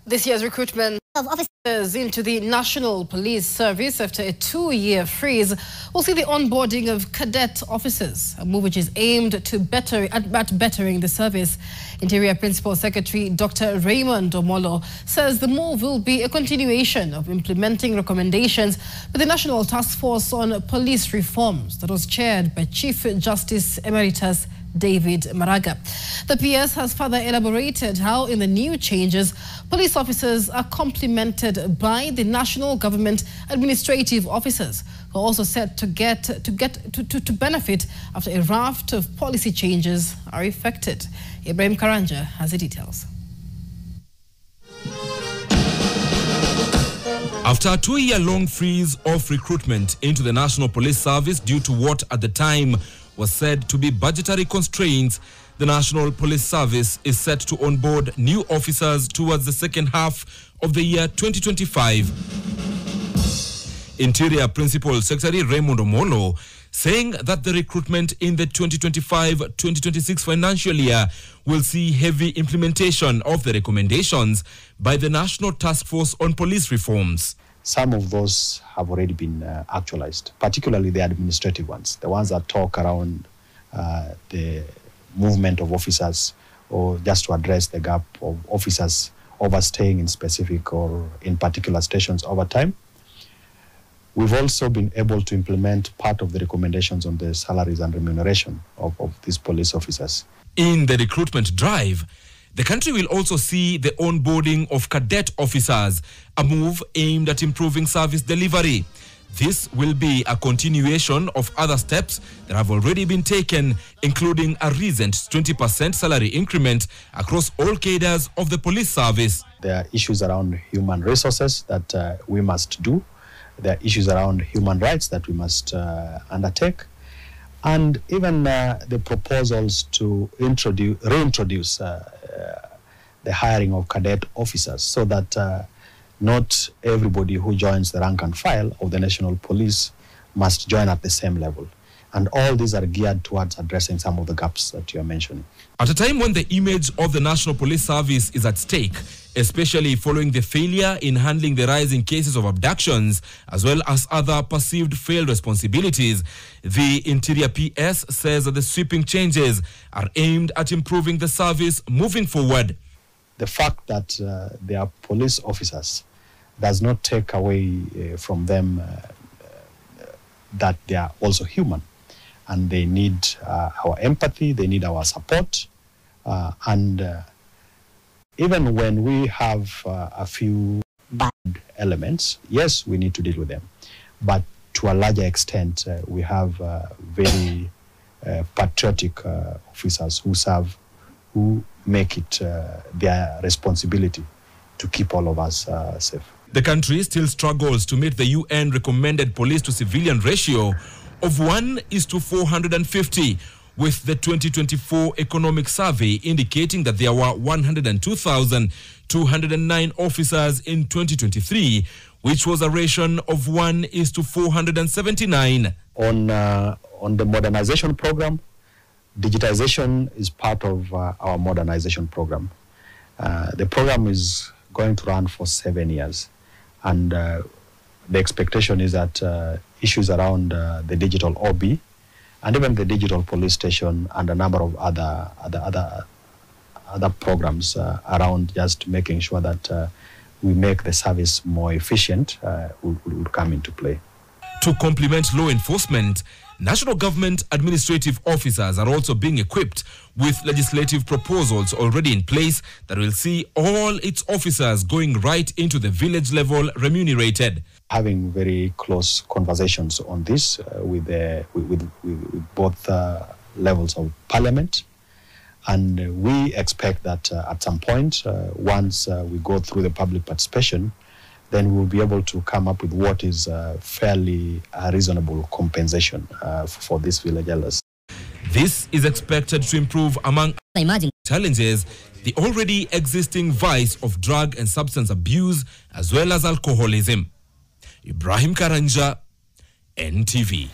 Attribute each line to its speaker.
Speaker 1: This year's recruitment of officers into the National Police Service after a 2-year freeze will see the onboarding of cadet officers, a move which is aimed at bettering the service. Interior Principal Secretary Dr. Raymond Omolo says the move will be a continuation of implementing recommendations by the National Task Force on Police Reforms that was chaired by Chief Justice Emeritus David Maraga. The PS has further elaborated how in the new changes, police officers are complemented by the national government administrative officers who are also set to benefit after a raft of policy changes are effected. Ibrahim Karanja has the details.
Speaker 2: After a 2-year-long freeze of recruitment into the National Police Service due to what at the time was said to be budgetary constraints, the National Police Service is set to onboard new officers towards the second half of the year 2025. Interior Principal Secretary Raymond Omolo saying that the recruitment in the 2025-2026 financial year will see heavy implementation of the recommendations by the National Task Force on Police Reforms.
Speaker 3: Some of those have already been actualized, particularly the administrative ones, the ones that talk around the movement of officers, or just to address the gap of officers overstaying in specific or in particular stations over time. We've also been able to implement part of the recommendations on the salaries and remuneration of these police officers.
Speaker 2: In the recruitment drive, the country will also see the onboarding of cadet officers, a move aimed at improving service delivery. This will be a continuation of other steps that have already been taken, including a recent 20% salary increment across all cadres of the police service.
Speaker 3: There are issues around human resources that we must do. There are issues around human rights that we must undertake. And even the proposals to reintroduce the hiring of cadet officers so that not everybody who joins the rank and file of the National Police must join at the same level. And all these are geared towards addressing some of the gaps that you are mentioning.
Speaker 2: At a time when the image of the National Police Service is at stake, especially following the failure in handling the rising cases of abductions, as well as other perceived failed responsibilities, the Interior PS says that the sweeping changes are aimed at improving the service moving forward.
Speaker 3: The fact that they are police officers does not take away from them that they are also human. And they need our empathy, they need our support. And even when we have a few bad elements, yes, we need to deal with them. But to a larger extent, we have very patriotic officers who serve, who make it their responsibility to keep all of us safe.
Speaker 2: The country still struggles to meet the UN recommended police to civilian ratio of 1:450, with the 2024 economic survey indicating that there were 102,209 officers in 2023, which was a ratio of 1:479.
Speaker 3: On the modernization program, digitization is part of our modernization program. The program is going to run for 7 years, and the expectation is that issues around the digital OB and even the digital police station and a number of other programs around just making sure that we make the service more efficient will come into play.
Speaker 2: To complement law enforcement, national government administrative officers are also being equipped with legislative proposals already in place that will see all its officers going right into the village level remunerated.
Speaker 3: Having very close conversations on this with both levels of parliament, and we expect that at some point, once we go through the public participation, then we'll be able to come up with what is fairly reasonable compensation for these village elders.
Speaker 2: This is expected to improve, among challenges, the already existing vice of drug and substance abuse as well as alcoholism. Ibrahim Karanja, NTV.